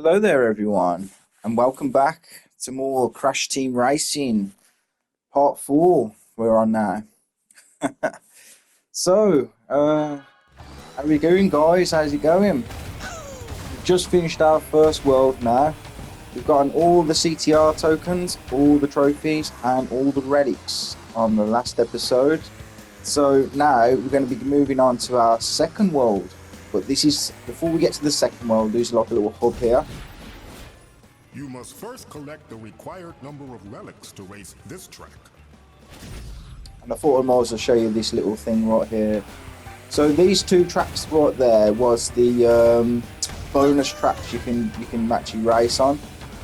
Hello there, everyone, and welcome back to more Crash Team Racing Part 4 we're on now. How are we going, guys? How's it going? We've just finished our first world now. We've gotten all the CTR tokens, all the trophies, and all the relics on the last episode. So now we're going to be moving on to our second world. But this is, before we get to the second world, there's like a little hub here. You must first collect the required number of relics to race this track. And I thought I might as well show you this little thing right here. So these two tracks right there was the bonus tracks you can actually race on.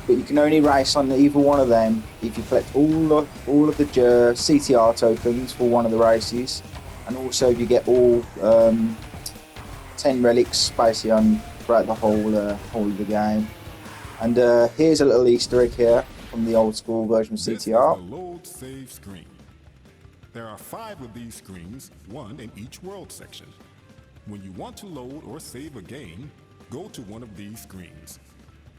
But you can only race on either one of them if you collect all of the CTR tokens for one of the races. And also if you get all 10 relics basically on throughout the whole of the game. And here's a little Easter egg here from the old school version of CTR. This is the load save screen. There are 5 of these screens, one in each world section. When you want to load or save a game, go to one of these screens.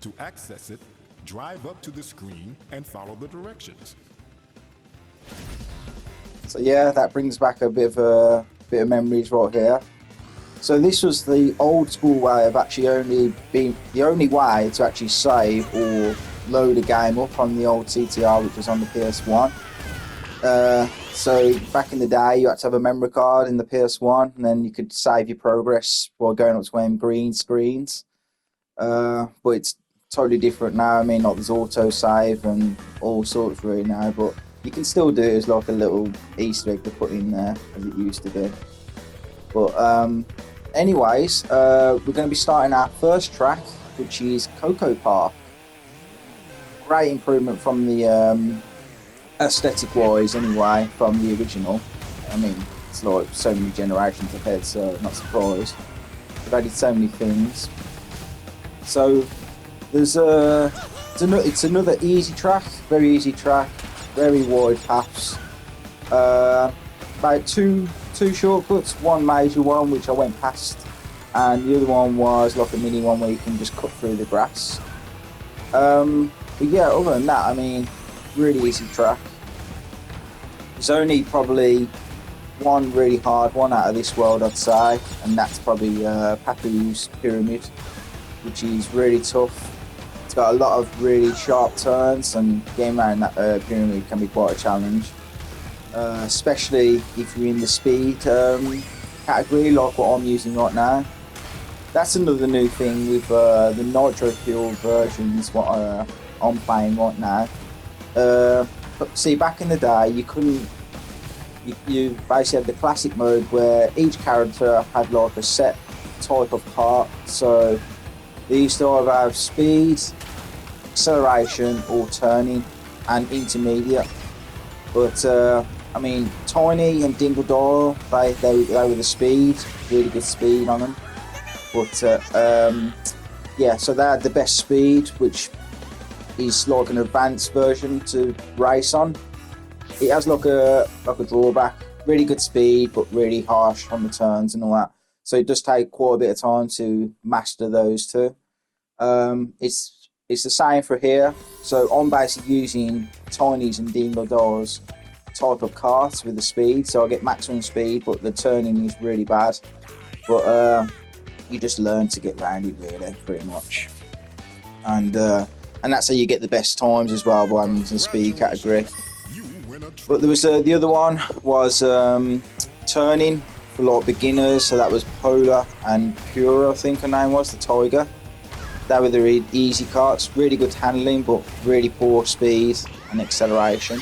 To access it, drive up to the screen and follow the directions. So yeah, that brings back a bit of memories right here. So this was the old school way of actually only being the only way to actually save or load a game up on the old CTR, which was on the PS1. So back in the day, you had to have a memory card in the PS1, and then you could save your progress while going up to them green screens. But it's totally different now. I mean, like there's auto save and all sorts really now, but you can still do it as like a little Easter egg to put in there as it used to be. But anyways, we're going to be starting our first track, which is Coco Park. Great improvement from the aesthetic-wise, anyway, from the original. I mean, it's like so many generations ahead, so I'm not surprised. They've added so many things. So there's it's another easy track, very easy track, very wide paths. About two shortcuts, one major one which I went past, and the other one was like a mini one where you can just cut through the grass. But yeah, other than that, I mean, really easy track. There's only probably one really hard one out of this world, I'd say, and that's probably Papu's Pyramid, which is really tough. It's got a lot of really sharp turns, and getting around that pyramid can be quite a challenge. Especially if you're in the speed category like what I'm using right now. That's another new thing with the Nitro fuel versions what I'm playing right now. But see, back in the day you couldn't, you basically had the classic mode where each character had like a set type of part, so they used to either have speed, acceleration or turning and intermediate. But I mean, Tiny and Dingle Doyle, they were the speed, really good speed on them. But yeah, so they had the best speed, which is like an advanced version to race on. It has like a drawback, really good speed, but really harsh on the turns and all that. So it does take quite a bit of time to master those two. It's the same for here. So I'm basically using Tiny's and Dingle Doyle's type of cart with the speed, so I get maximum speed, but the turning is really bad. But you just learn to get around it really, pretty much. And that's how you get the best times as well by having the speed category. But there was the other one was turning for like beginners, so that was Polar and Pura, I think her name was, the Tiger. They were the easy carts, really good handling, but really poor speed and acceleration.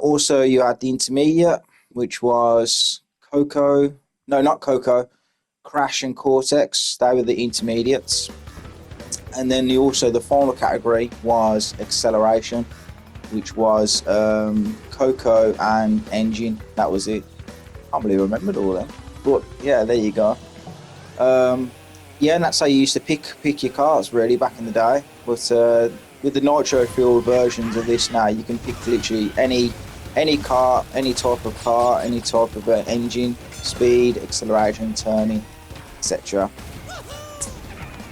Also, you had the intermediate, which was Crash and Cortex. They were the intermediates. And then also the final category was acceleration, which was Coco and Engine. That was it. I can't believe I remembered all that. But yeah, there you go. Yeah, and that's how you used to pick your cars really back in the day. But with the Nitro fuel versions of this now, you can pick literally any car, any type of car, any type of engine, speed, acceleration, turning, etc.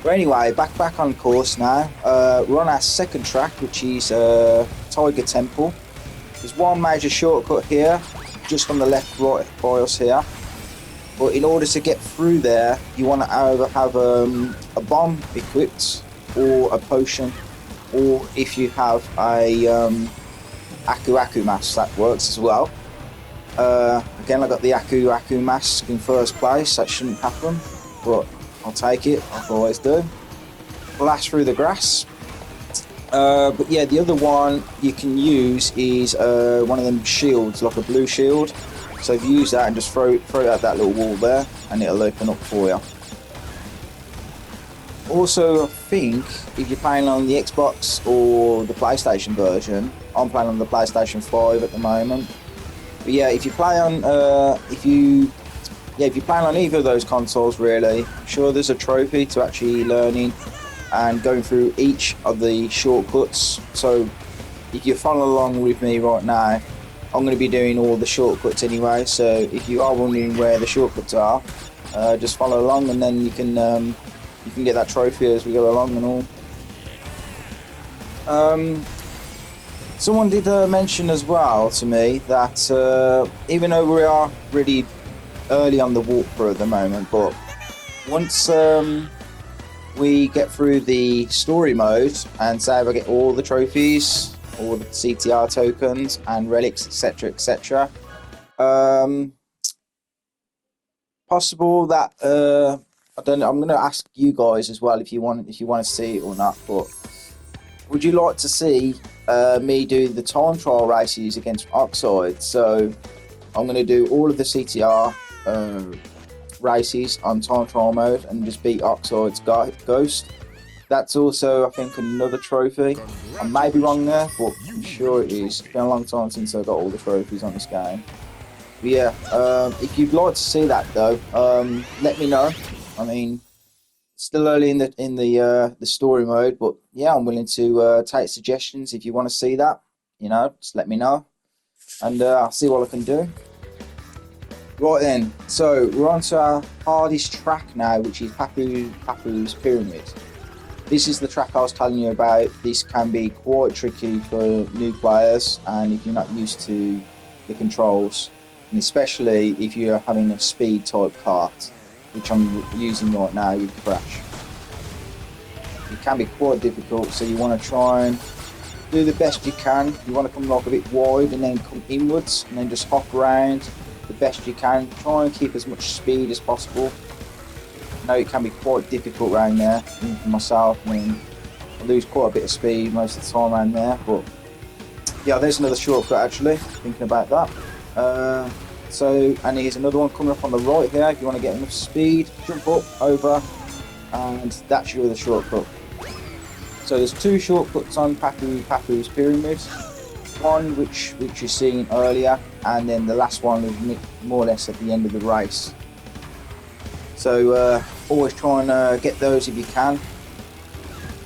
But anyway, back on course now. We're on our second track, which is Tiger Temple. There's one major shortcut here, just on the left right by us here. But in order to get through there, you want to either have a bomb equipped, or a potion, or if you have a Aku mask, that works as well. Again, I got the Aku mask in first place. That shouldn't happen, but I'll take it. I always do. Blast through the grass. But yeah, the other one you can use is one of them shields, like a blue shield. So if you use that and just throw it at that little wall there, and it'll open up for you. Also, I think if you're playing on the Xbox or the PlayStation version, I'm playing on the PlayStation 5 at the moment. But yeah, if you play on if you play on either of those consoles, really, I'm sure there's a trophy to actually learning and going through each of the shortcuts. So if you follow along with me right now, I'm going to be doing all the shortcuts anyway. So if you are wondering where the shortcuts are, just follow along, and then you can get that trophy as we go along and all. Someone did mention as well to me that even though we are really early on the walkthrough at the moment, but once we get through the story mode and say if I get all the trophies, all the CTR tokens and relics, etc., etc., possible that I don't know. I'm going to ask you guys as well if you want to see it or not. But would you like to see me do the time trial races against Oxide? So I'm going to do all of the CTR races on time trial mode and just beat Oxide's Ghost. That's also, I think, another trophy. I may be wrong there, but I'm sure it is. It's been a long time since I got all the trophies on this game. But yeah, if you'd like to see that though, let me know. I mean, still early in the story mode, but yeah, I'm willing to take suggestions if you want to see that. You know, just let me know, and I'll see what I can do. Right then, so we're on to our hardest track now, which is Papu's Pyramid. This is the track I was telling you about. This can be quite tricky for new players, and if you're not used to the controls, and especially if you're having a speed type kart, which I'm using right now, you'd crash. It can be quite difficult, so you want to try and do the best you can. You want to come like a bit wide and then come inwards and then just hop around the best you can. Try and keep as much speed as possible. I know it can be quite difficult around there, even for myself. I mean, I lose quite a bit of speed most of the time around there, but yeah, there's another shortcut actually, thinking about that. And here's another one coming up on the right here. If you want to get enough speed, jump up, over, and that's your other shortcut. So there's two shortcuts on Papu's Pyramid. One which you've seen earlier, and then the last one is more or less at the end of the race. So always try and get those if you can.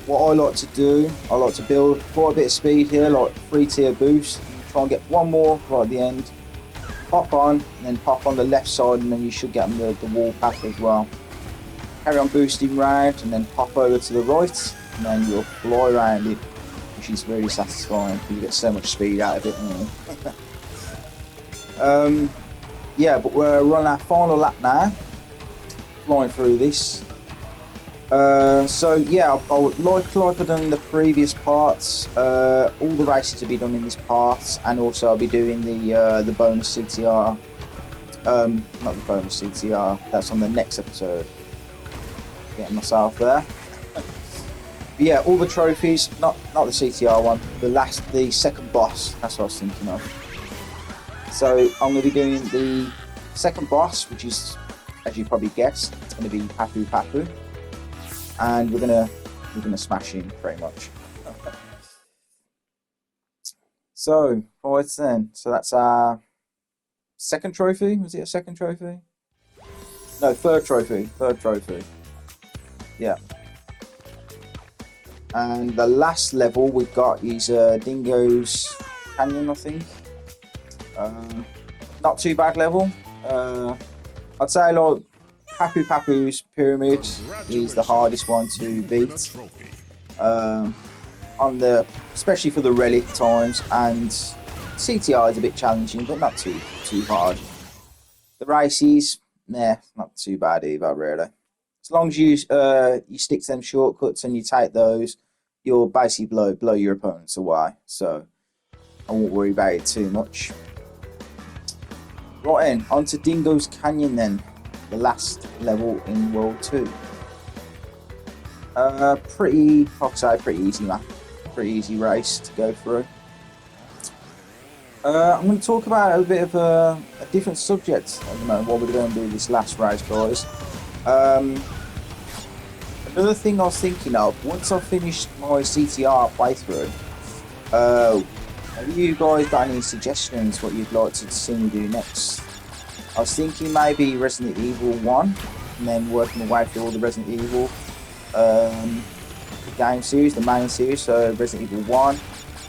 What I like to do, I like to build quite a bit of speed here, like 3-tier boost. Try and get one more right at the end. Pop on, and then pop on the left side, and then you should get on the wall path as well. Carry on boosting round, and then pop over to the right, and then you'll fly around it, which is very satisfying because you get so much speed out of it. Yeah, but we're on our final lap now, flying through this. So yeah, like I've done in the previous parts, all the races to be done in this part, and also I'll be doing the bonus CTR. Not the bonus CTR. That's on the next episode. Getting myself there. But yeah, all the trophies, not the CTR one. The second boss. That's what I was thinking of. So I'm going to be doing the second boss, which is, as you probably guessed, it's going to be Papu. And we're gonna smash him pretty much. So right then, so that's our second trophy. Was it a second trophy? No, third trophy. Yeah. And the last level we've got is Dingo's Canyon, I think. Not too bad level. I'd say like Papu Papu's pyramid is the hardest one to beat. Especially for the relic times, and CTR is a bit challenging, but not too hard. The races, nah, not too bad either, really. As long as you stick to them shortcuts and you take those, you'll basically blow your opponents away. So I won't worry about it too much. Right then, on to Dingo's Canyon then, the last level in World 2. Pretty easy map. Pretty easy race to go through. I'm going to talk about a bit of a different subject at the moment while we're going to do this last race, guys. Another thing I was thinking of, once I've finished my CTR playthrough, have you guys got any suggestions what you'd like to see me do next? I was thinking maybe Resident Evil 1, and then working my way through all the Resident Evil game series, the main series, so Resident Evil 1,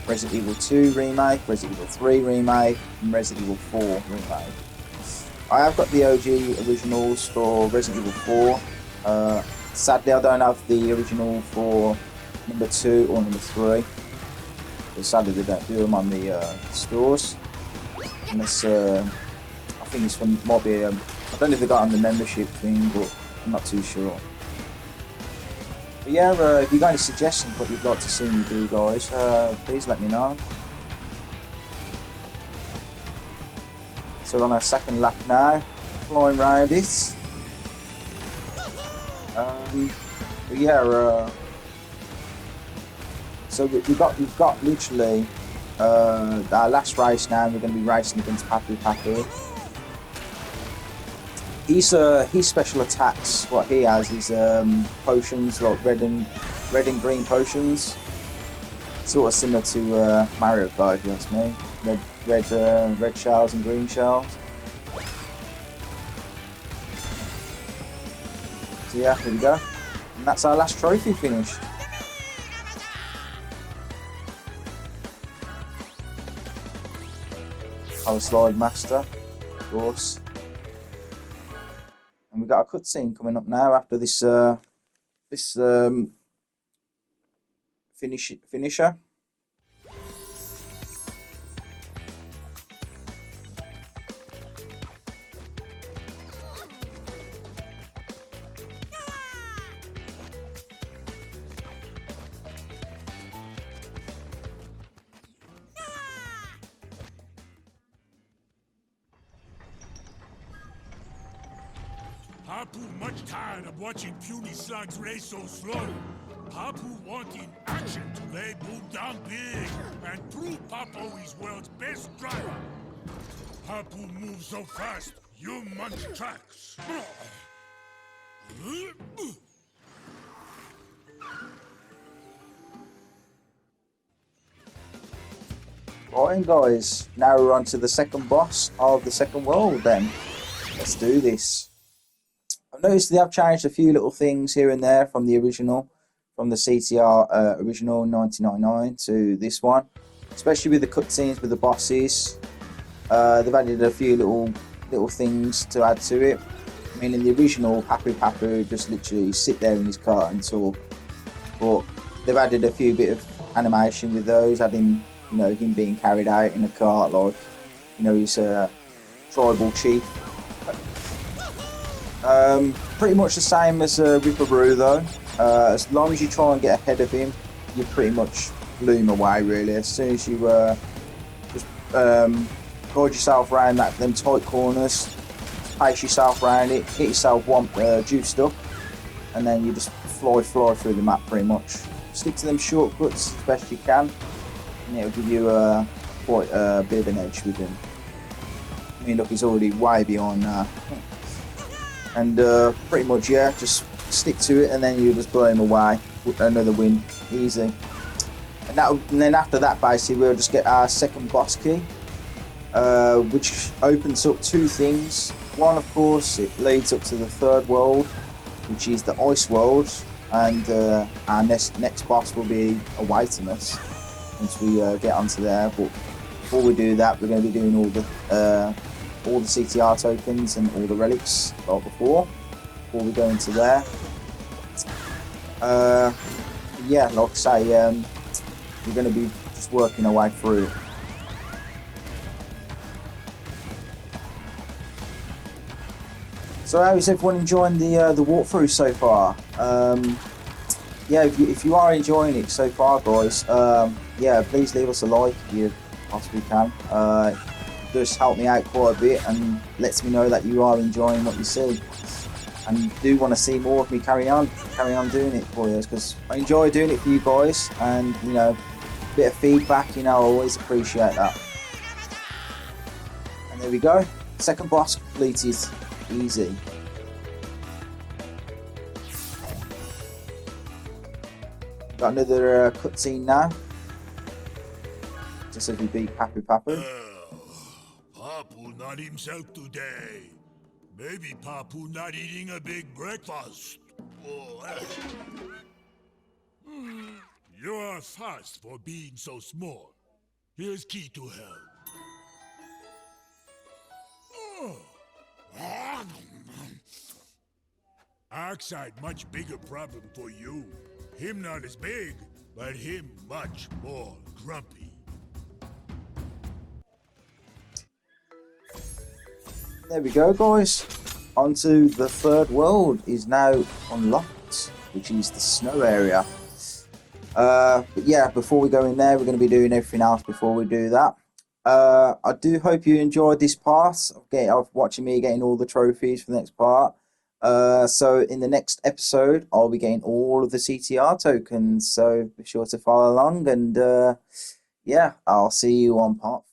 Resident Evil 2 remake, Resident Evil 3 remake, and Resident Evil 4 remake. I have got the OG originals for Resident Evil 4. Sadly, I don't have the original for number 2 or number 3. But sadly, they don't do them on the stores. Unless, I think it's from, might be, I don't know if they got on the membership thing, but I'm not too sure. But yeah, if you got any suggestions what you'd like to see me do, guys, please let me know. So we're on our second lap now, flying round it. But yeah, so we've got literally our last race now, and we're going to be racing against Papu Papu. His special attacks, what he has is potions, like red and green potions, sort of similar to Mario Kart, if you ask me. Red shells and green shells. So yeah, here we go, and that's our last trophy finished. Our slide master, of course. And we've got a cutscene coming up now after this finisher. Papu much tired of watching puny slugs race so slow. Papu wanting action to lay Boom down big and prove Papu is world's best driver. Papu moves so fast, you munch tracks. Right guys, now we're on to the second boss of the second world then. Let's do this. I've noticed they have changed a few little things here and there from the original, from the CTR original 1999 to this one, especially with the cutscenes with the bosses. They've added a few little things to add to it. I mean, in the original, Papu Papu just literally sit there in his car and talk, but they've added a few bit of animation with those, adding, you know, him being carried out in a cart, like, you know, he's a tribal chief. Pretty much the same as Ripperoo though. As long as you try and get ahead of him, you pretty much blew him away really. As soon as you just guide yourself around them tight corners, pace yourself around it, get yourself juiced up, and then you just fly through the map pretty much. Stick to them shortcuts as best you can, and it'll give you quite a bit of an edge with him. I mean, look, he's already way behind now. And pretty much, yeah, just stick to it, and then you just blow him away. Another win, easy. And then after that, basically, we'll just get our second boss key, which opens up two things. One, of course, it leads up to the third world, which is the ice world, and our next boss will be awaiting us once we get onto there. But before we do that, we're going to be doing all the CTR tokens and all the relics like before. before we go into there. Yeah, like I say, we're going to be just working our way through. So how is everyone enjoying the walkthrough so far? Yeah, if you are enjoying it so far, guys, yeah, please leave us a like if you possibly can. Just help me out quite a bit and lets me know that you are enjoying what you see, and do want to see more of me carry on doing it for you, because I enjoy doing it for you guys, and you know, a bit of feedback, you know, I always appreciate that. And there we go, second boss completed, easy. Got another cutscene now, just as we beat Papu Papu. Papu not himself today. Maybe Papu not eating a big breakfast. You are fast for being so small. Here's key to help. Oxide much bigger problem for you. Him not as big, but him much more grumpy. There we go, guys. Onto the third world is now unlocked, which is the snow area. But yeah, before we go in there, we're going to be doing everything else before we do that. I do hope you enjoyed this part of watching me getting all the trophies for the next part. So in the next episode, I'll be getting all of the CTR tokens. So be sure to follow along, and yeah, I'll see you on part